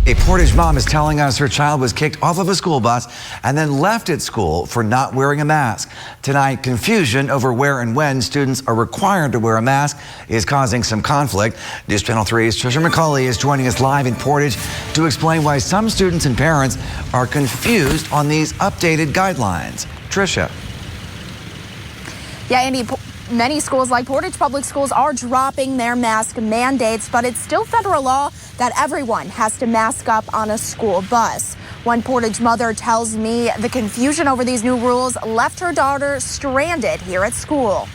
A Portage mom is telling us her child was kicked off of a school bus and then left at school for not wearing a mask. Tonight, confusion over where and when students are required to wear a mask is causing some conflict. News Channel 3's Trisha McCauley is joining us live in Portage to explain why some students and parents are confused on these updated guidelines. Trisha. Yeah, Andy, many schools like Portage Public Schools are dropping their mask mandates, but it's still federal law that everyone has to mask up on a school bus. One Portage mother tells me the confusion over these new rules left her daughter stranded here at school.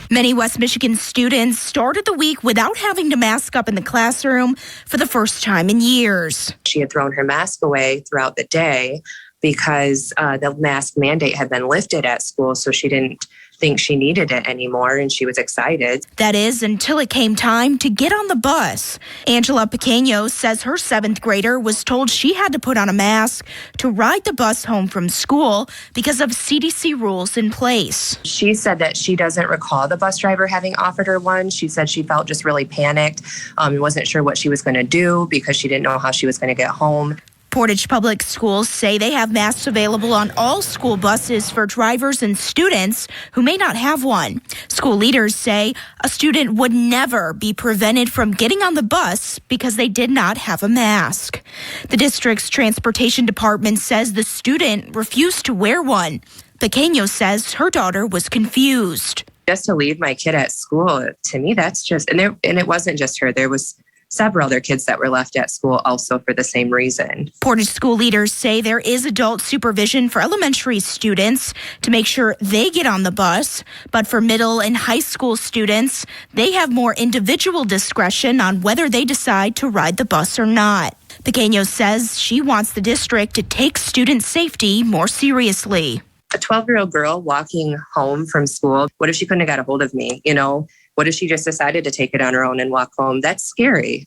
Many West Michigan students started the week without having to mask up in the classroom for the first time in years. She had thrown her mask away throughout the day because the mask mandate had been lifted at school, so she didn't think she needed it anymore, and she was excited. That is, until it came time to get on the bus. Angela Pequeno says her 7th grader was told she had to put on a mask to ride the bus home from school because of CDC rules in place. She said that she doesn't recall the bus driver having offered her one. She said she felt just really panicked and wasn't sure what she was going to do because she didn't know how she was going to get home. Portage Public Schools say they have masks available on all school buses for drivers and students who may not have one. School leaders say a student would never be prevented from getting on the bus because they did not have a mask. The district's transportation department says the student refused to wear one. Pequeno says her daughter was confused. Just to leave my kid at school, to me, that's just, and it wasn't just her. There was several other kids that were left at school also for the same reason. Portage school leaders say there is adult supervision for elementary students to make sure they get on the bus. But for middle and high school students, they have more individual discretion on whether they decide to ride the bus or not. Pequeno says she wants the district to take student safety more seriously. A 12-year-old girl walking home from school, what if she couldn't have got a hold of me, you know? What if she just decided to take it on her own and walk home? That's scary.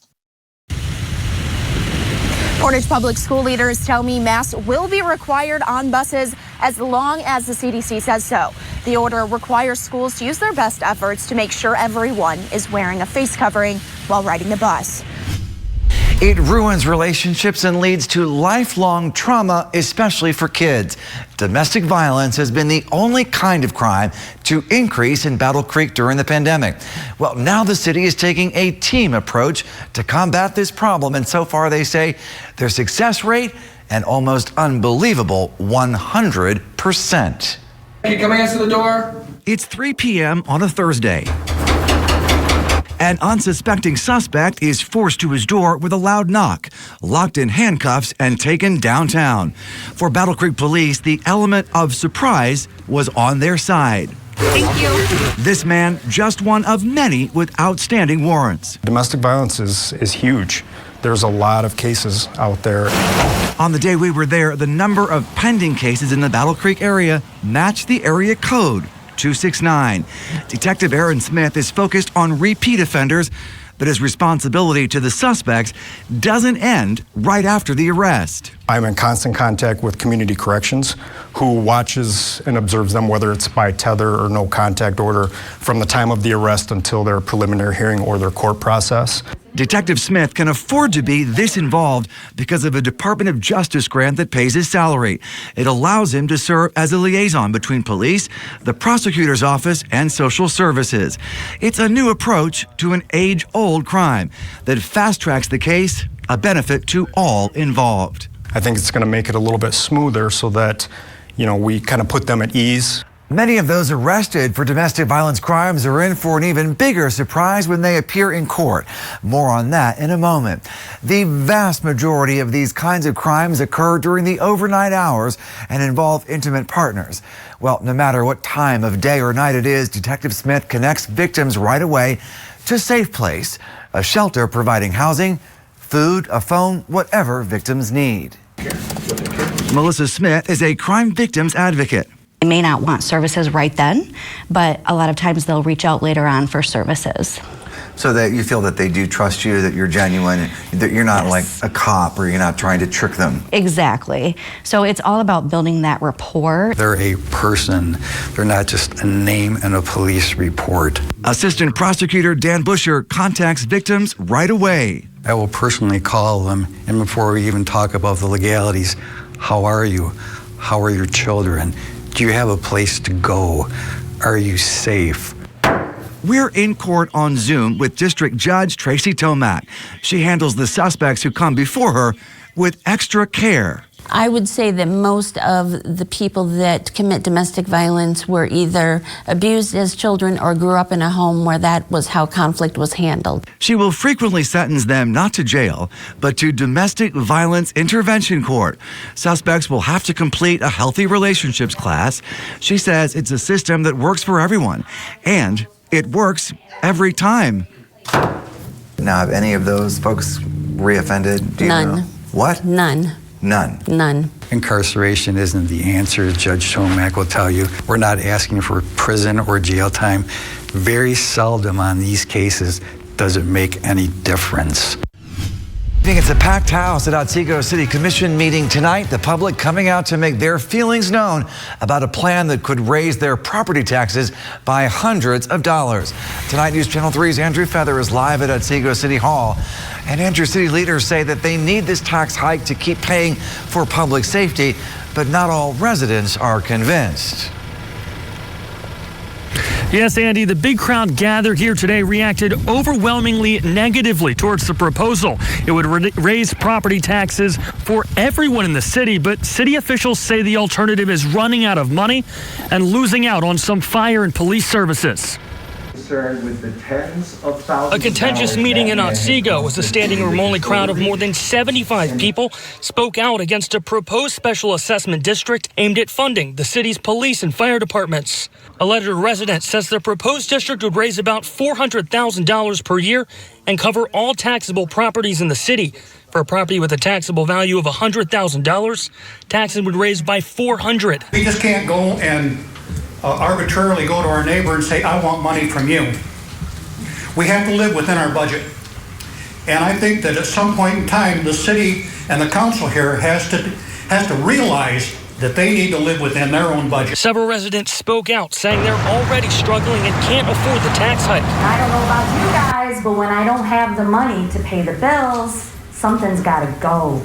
Portage Public School leaders tell me masks will be required on buses as long as the CDC says so. The order requires schools to use their best efforts to make sure everyone is wearing a face covering while riding the bus. It ruins relationships and leads to lifelong trauma, especially for kids. Domestic violence has been the only kind of crime to increase in Battle Creek during the pandemic. Well, now the city is taking a team approach to combat this problem, and so far they say their success rate an almost unbelievable 100%. Can you answer the door? It's 3 p.m. on a Thursday. An unsuspecting suspect is forced to his door with a loud knock, locked in handcuffs, and taken downtown. For Battle Creek Police, the element of surprise was on their side. Thank you. This man, just one of many with outstanding warrants. Domestic violence is huge. There's a lot of cases out there. On the day we were there, the number of pending cases in the Battle Creek area matched the area code. 269. Detective Aaron Smith is focused on repeat offenders, but his responsibility to the suspects doesn't end right after the arrest. I'm in constant contact with Community Corrections, who watches and observes them, whether it's by tether or no contact order, from the time of the arrest until their preliminary hearing or their court process. Detective Smith can afford to be this involved because of a Department of Justice grant that pays his salary. It allows him to serve as a liaison between police, the prosecutor's office, and social services. It's a new approach to an age-old crime that fast-tracks the case, a benefit to all involved. I think it's going to make it a little bit smoother so that, we kind of put them at ease. Many of those arrested for domestic violence crimes are in for an even bigger surprise when they appear in court. More on that in a moment. The vast majority of these kinds of crimes occur during the overnight hours and involve intimate partners. Well, no matter what time of day or night it is, Detective Smith connects victims right away to Safe Place, a shelter providing housing, food, a phone, whatever victims need. Melissa Smith is a crime victims advocate. They may not want services right then, but a lot of times they'll reach out later on for services. So that you feel that they do trust you, that you're genuine, that you're not like a cop or you're not trying to trick them. Exactly. So it's all about building that rapport. They're a person. They're not just a name in a police report. Assistant Prosecutor Dan Busher contacts victims right away. I will personally call them, and before we even talk about the legalities, how are you? How are your children? Do you have a place to go? Are you safe? We're in court on Zoom with District Judge Tracy Tomac. She handles the suspects who come before her with extra care. I would say that most of the people that commit domestic violence were either abused as children or grew up in a home where that was how conflict was handled. She will frequently sentence them not to jail, but to domestic violence intervention court. Suspects will have to complete a healthy relationships class. She says it's a system that works for everyone, and it works every time. Now, have any of those folks reoffended? None. What? None. None. Incarceration isn't the answer, as Judge Tomac will tell you. We're not asking for prison or jail time. Very seldom on these cases does it make any difference. I think it's a packed house at Otsego City Commission meeting tonight. The public coming out to make their feelings known about a plan that could raise their property taxes by hundreds of dollars. Tonight, News Channel 3's Andrew Feather is live at Otsego City Hall. And Andrew, city leaders say that they need this tax hike to keep paying for public safety, but not all residents are convinced. Yes, Andy, the big crowd gathered here today reacted overwhelmingly negatively towards the proposal. It would raise property taxes for everyone in the city, but city officials say the alternative is running out of money and losing out on some fire and police services. With the tens of thousands. A contentious meeting in Otsego as a standing room only crowd of more than 75 people spoke out against a proposed special assessment district aimed at funding the city's police and fire departments. A letter to residents says the proposed district would raise about $400,000 per year and cover all taxable properties in the city. For a property with a taxable value of $100,000, taxes would raise by $400,000. We just can't go and arbitrarily go to our neighbor and say, I want money from you. We have to live within our budget. And I think that at some point in time, the city and the council here has to realize that they need to live within their own budget. Several residents spoke out, saying they're already struggling and can't afford the tax hike. I don't know about you guys, but when I don't have the money to pay the bills, something's got to go.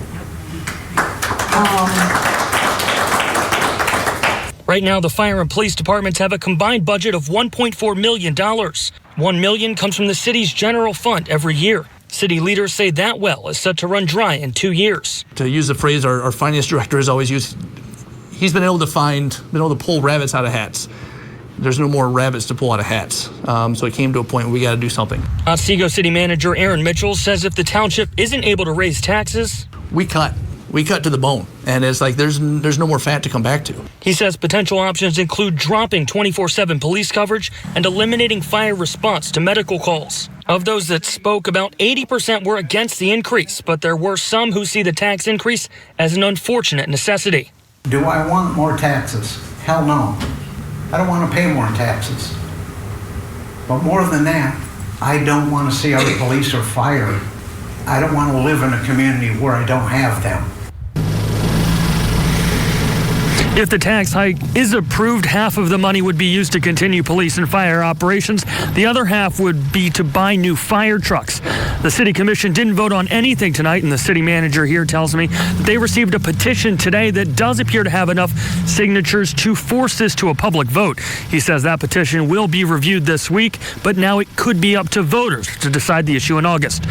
Right now, the fire and police departments have a combined budget of $1.4 million. $1 million comes from the city's general fund every year. City leaders say that well is set to run dry in 2 years. To use the phrase our finance director has always used, he's been able to pull rabbits out of hats. There's no more rabbits to pull out of hats. So it came to a point where we got to do something. Otsego City Manager Aaron Mitchell says if the township isn't able to raise taxes, we cut to the bone, and it's like there's no more fat to come back to. He says potential options include dropping 24/7 police coverage and eliminating fire response to medical calls. Of those that spoke, about 80% were against the increase, but there were some who see the tax increase as an unfortunate necessity. Do I want more taxes? Hell no. I don't want to pay more taxes. But more than that, I don't want to see our police or fire. I don't want to live in a community where I don't have them. If the tax hike is approved, half of the money would be used to continue police and fire operations. The other half would be to buy new fire trucks. The city commission didn't vote on anything tonight, and the city manager here tells me that they received a petition today that does appear to have enough signatures to force this to a public vote. He says that petition will be reviewed this week, but now it could be up to voters to decide the issue in August.